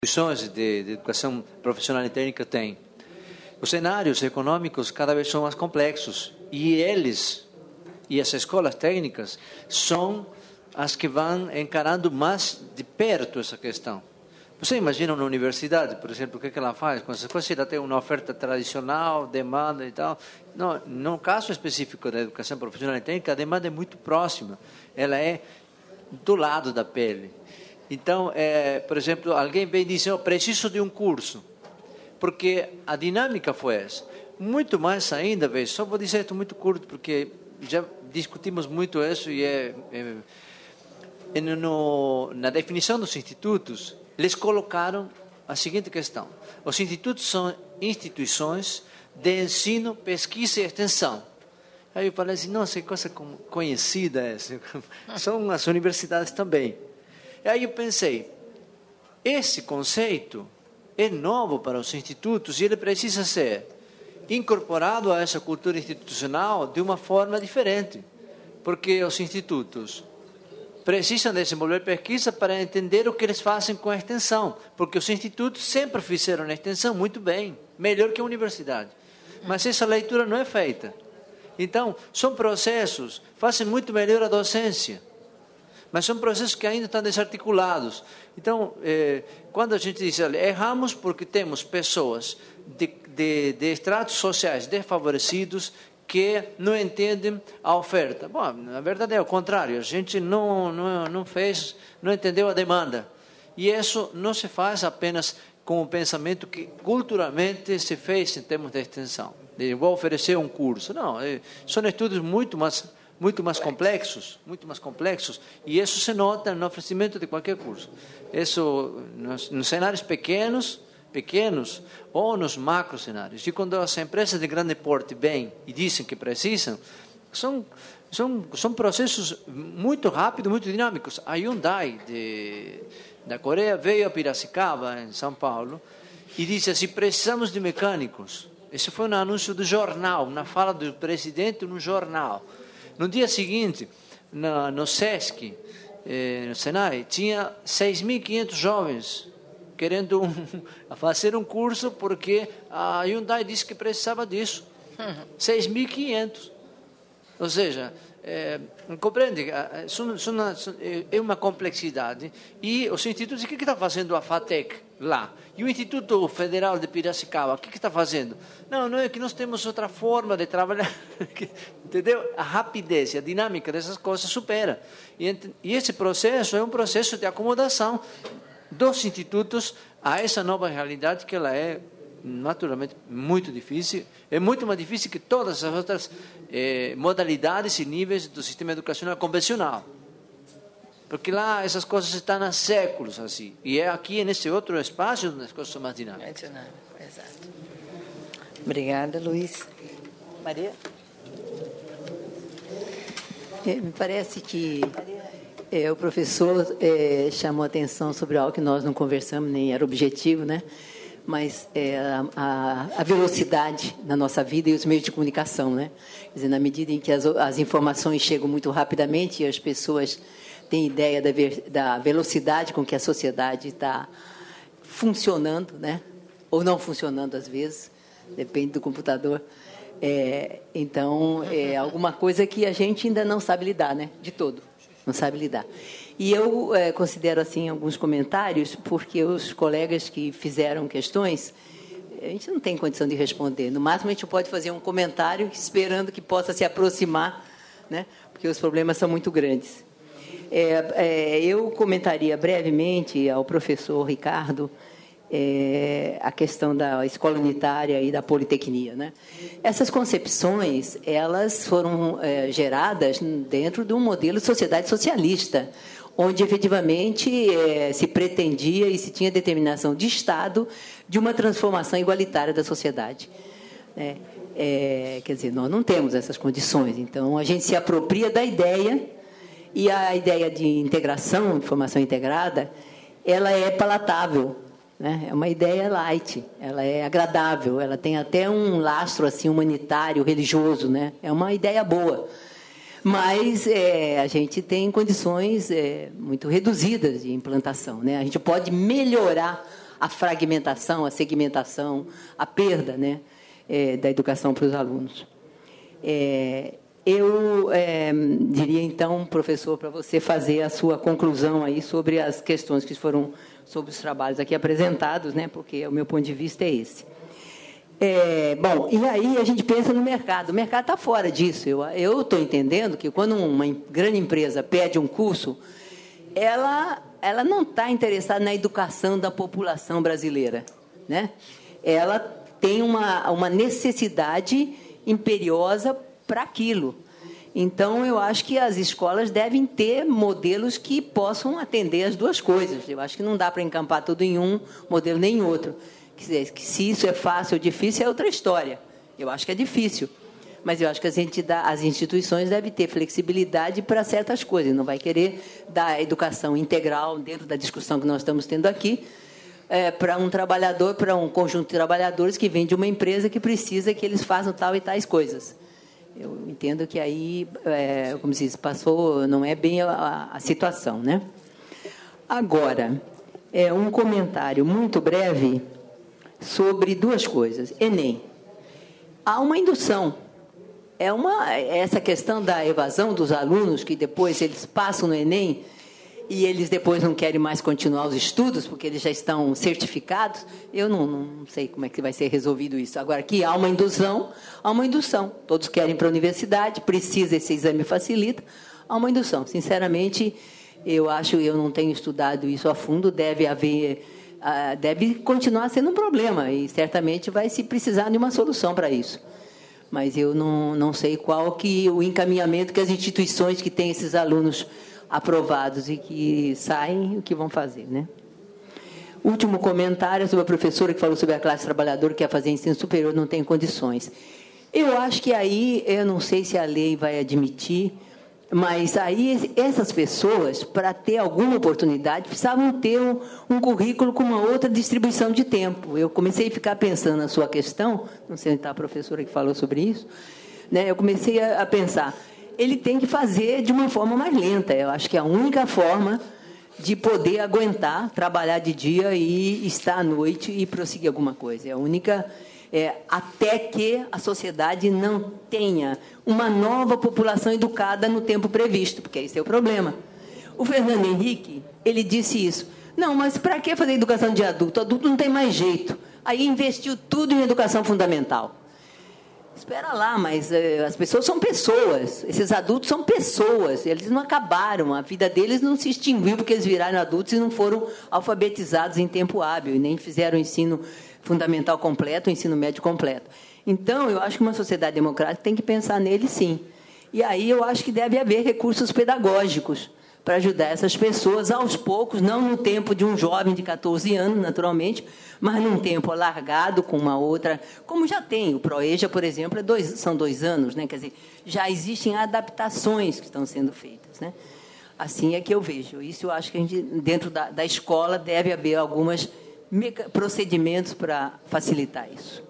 instituições de educação profissional e técnica têm. Os cenários econômicos cada vez são mais complexos e eles e as escolas técnicas são as que vão encarando mais de perto essa questão. Você imagina uma universidade, por exemplo, o que ela faz? Com essas coisas, ela tem uma oferta tradicional, demanda e tal. Não, no caso específico da educação profissional e técnica, a demanda é muito próxima. Ela é do lado da pele. Então, por exemplo, alguém vem e diz, eu preciso de um curso. Porque a dinâmica foi essa. Muito mais ainda, veja, só vou dizer isto muito curto, porque já discutimos muito isso e na definição dos institutos, eles colocaram a seguinte questão. Os institutos são instituições de ensino, pesquisa e extensão. Aí eu falei assim, nossa, que coisa conhecida essa. São as universidades também. E aí eu pensei, esse conceito é novo para os institutos e ele precisa ser incorporado a essa cultura institucional de uma forma diferente, porque os institutos precisam desenvolver pesquisa para entender o que eles fazem com a extensão, porque os institutos sempre fizeram a extensão muito bem, melhor que a universidade, mas essa leitura não é feita. Então, são processos, fazem muito melhor a docência, mas são processos que ainda estão desarticulados. Então, quando a gente diz, olha, erramos porque temos pessoas de estratos sociais desfavorecidos que não entendem a oferta. Bom, na verdade é o contrário, a gente não entendeu a demanda. E isso não se faz apenas com o pensamento que culturalmente se fez em termos de extensão. De vou oferecer um curso. Não, são estudos muito mais complexos, e isso se nota no oferecimento de qualquer curso. Isso nos cenários pequenos ou nos macro cenários. E quando as empresas de grande porte vêm e dizem que precisam, são processos muito rápidos, muito dinâmicos. A Hyundai da Coreia veio a Piracicaba, em São Paulo, e disse assim, precisamos de mecânicos. Esse foi um anúncio do jornal, uma fala do presidente no jornal. No dia seguinte, no SESC, no Senai, tinha 6.500 jovens querendo fazer um curso porque a Hyundai disse que precisava disso. 6.500. Ou seja, compreende? É uma complexidade. E os institutos, o que está fazendo a FATEC lá? E o Instituto Federal de Piracicaba, o que está fazendo? Não é que nós temos outra forma de trabalhar. Entendeu? A rapidez, a dinâmica dessas coisas supera. E esse processo é um processo de acomodação dos institutos a essa nova realidade que ela é naturalmente muito difícil, é muito mais difícil que todas as outras modalidades e níveis do sistema educacional convencional, porque lá essas coisas estão há séculos assim, e é aqui nesse outro espaço onde as coisas são mais dinâmicas. Exato. Obrigada, Luiz. Maria? Me parece que o professor chamou atenção sobre algo que nós não conversamos, nem era objetivo, né? Mas a velocidade na nossa vida e os meios de comunicação, né? Quer dizer, na medida em que as informações chegam muito rapidamente e as pessoas têm ideia da velocidade com que a sociedade está funcionando, né? Ou não funcionando às vezes, depende do computador. Então, é alguma coisa que a gente ainda não sabe lidar, né? De todo, não sabe lidar. E eu considero assim alguns comentários, porque os colegas que fizeram questões, a gente não tem condição de responder. No máximo, a gente pode fazer um comentário esperando que possa se aproximar, né? Porque os problemas são muito grandes. Eu comentaria brevemente ao professor Ricardo a questão da escola unitária e da politecnia, né? Essas concepções, elas foram geradas dentro de um modelo de sociedade socialista, onde efetivamente se pretendia e se tinha determinação de Estado de uma transformação igualitária da sociedade. Quer dizer, nós não temos essas condições, então a gente se apropria da ideia, e a ideia de integração, de formação integrada, ela é palatável, né? É uma ideia light, ela é agradável, ela tem até um lastro assim, humanitário, religioso, né? É uma ideia boa. Mas a gente tem condições muito reduzidas de implantação, né? A gente pode melhorar a fragmentação, a segmentação, a perda, né, da educação para os alunos. Eu diria, então, professor, para você fazer a sua conclusão aí sobre as questões que foram sobre os trabalhos aqui apresentados, né, porque o meu ponto de vista é esse. Bom, e aí a gente pensa no mercado. O mercado está fora disso. Eu estou entendendo que quando uma grande empresa pede um curso, ela não está interessada na educação da população brasileira, né? Ela tem uma necessidade imperiosa para aquilo. Então, eu acho que as escolas devem ter modelos que possam atender as duas coisas. Eu acho que não dá para encampar tudo em um modelo nem em outro. Que se isso é fácil ou difícil é outra história. Eu acho que é difícil. Mas eu acho que as instituições devem ter flexibilidade para certas coisas. Não vai querer dar educação integral dentro da discussão que nós estamos tendo aqui para um trabalhador, para um conjunto de trabalhadores que vem de uma empresa que precisa que eles façam tal e tais coisas. Eu entendo que aí, como se diz, passou, não é bem a situação, né? Agora, um comentário muito breve sobre duas coisas. Enem. Há uma indução. Essa questão da evasão dos alunos, que depois eles passam no Enem e eles depois não querem mais continuar os estudos, porque eles já estão certificados, eu não sei como é que vai ser resolvido isso. Agora, que há uma indução. Todos querem ir para a universidade, precisa, esse exame facilita, há uma indução. Sinceramente, eu não tenho estudado isso a fundo, deve continuar sendo um problema, e certamente vai se precisar de uma solução para isso. Mas eu não sei qual que o encaminhamento que as instituições que têm esses alunos aprovados e que saem, o que vão fazer, né? Último comentário sobre a professora que falou sobre a classe trabalhadora que quer fazer ensino superior, não tem condições. Eu acho que aí, eu não sei se a lei vai admitir, mas aí essas pessoas, para ter alguma oportunidade, precisavam ter um currículo com uma outra distribuição de tempo. Eu comecei a ficar pensando na sua questão, não sei onde está a professora que falou sobre isso, né? Eu comecei a pensar, ele tem que fazer de uma forma mais lenta. Eu acho que é a única forma de poder aguentar, trabalhar de dia e estar à noite e prosseguir alguma coisa. É a única... até que a sociedade não tenha uma nova população educada no tempo previsto, porque esse é o problema. O Fernando Henrique, ele disse isso. Não, mas para que fazer educação de adulto? Adulto não tem mais jeito. Aí investiu tudo em educação fundamental. Espera lá, mas as pessoas são pessoas. Esses adultos são pessoas. Eles não acabaram. A vida deles não se extinguiu porque eles viraram adultos e não foram alfabetizados em tempo hábil, e nem fizeram ensino fundamental completo, ensino médio completo. Então, eu acho que uma sociedade democrática tem que pensar nele, sim. E aí eu acho que deve haver recursos pedagógicos para ajudar essas pessoas aos poucos, não no tempo de um jovem de 14 anos, naturalmente, mas num tempo alargado com uma outra, como já tem. O ProEja, por exemplo, são 2 anos, né? Quer dizer, já existem adaptações que estão sendo feitas, né? Assim é que eu vejo. Isso eu acho que a gente, dentro da escola, deve haver algumas procedimentos para facilitar isso.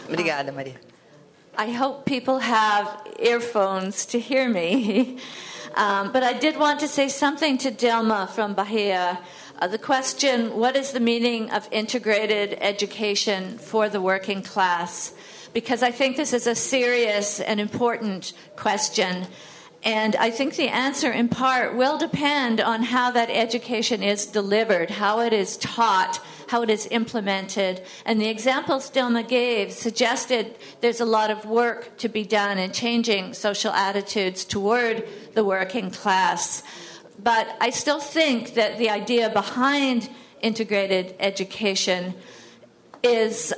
Obrigada, Maria. I hope people have earphones to hear me. But I did want to say something to Dilma from Bahia. The question, what is the meaning of integrated education for the working class? Because I think this is a serious and important question. And I think the answer, in part, will depend on how that education is delivered, how it is taught, how it is implemented. And the examples Dilma gave suggested there's a lot of work to be done in changing social attitudes toward the working class. But I still think that the idea behind integrated education is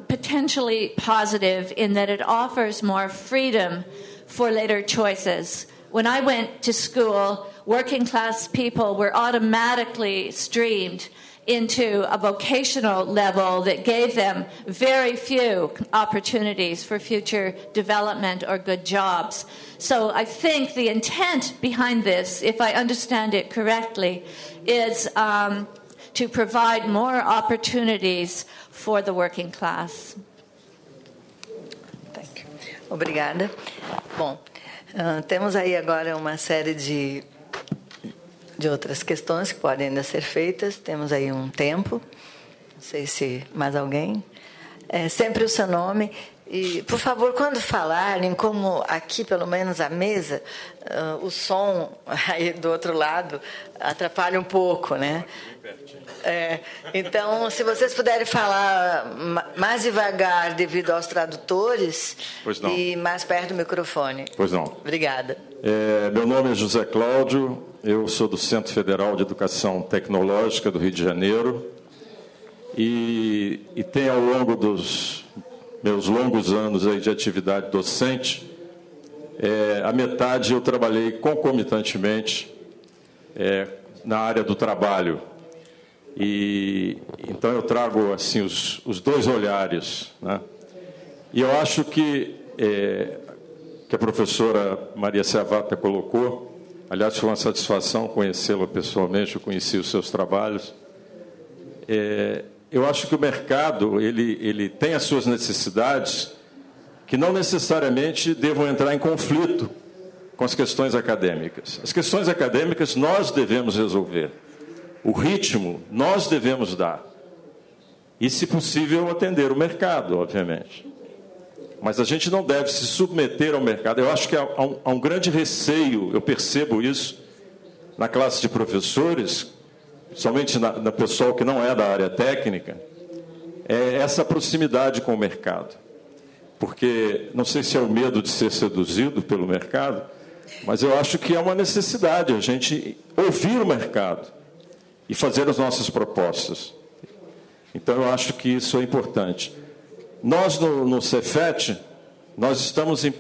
potentially positive in that it offers more freedom for later choices. When I went to school, working class people were automatically streamed into a vocational level that gave them very few opportunities for future development or good jobs. So I think the intent behind this, if I understand it correctly, is to provide more opportunities for the working class. Obrigada. Bom, temos aí agora uma série de de outras questões que podem ainda ser feitas. Temos aí um tempo. Não sei se mais alguém. Sempre o seu nome. E, por favor, quando falarem, como aqui, pelo menos, a mesa, o som aí do outro lado atrapalha um pouco, né? Então, se vocês puderem falar mais devagar devido aos tradutores e mais perto do microfone. Pois não. Obrigada. Meu nome é José Cláudio, eu sou do Centro Federal de Educação Tecnológica do Rio de Janeiro e tenho, ao longo dos meus longos anos aí de atividade docente, a metade eu trabalhei concomitantemente na área do trabalho. E então eu trago assim os dois olhares, né? E eu acho que a professora Maria Sevata colocou, aliás, foi uma satisfação conhecê-la pessoalmente, eu conheci os seus trabalhos. Eu acho que o mercado ele tem as suas necessidades que não necessariamente devam entrar em conflito com as questões acadêmicas. As questões acadêmicas nós devemos resolver. O ritmo nós devemos dar. E, se possível, atender o mercado, obviamente. Mas a gente não deve se submeter ao mercado. Eu acho que há um grande receio, eu percebo isso, na classe de professores, somente na pessoal que não é da área técnica, é essa proximidade com o mercado. Porque, não sei se é o medo de ser seduzido pelo mercado, mas eu acho que é uma necessidade a gente ouvir o mercado e fazer as nossas propostas. Então, eu acho que isso é importante. Nós, no Cefet, nós estamos em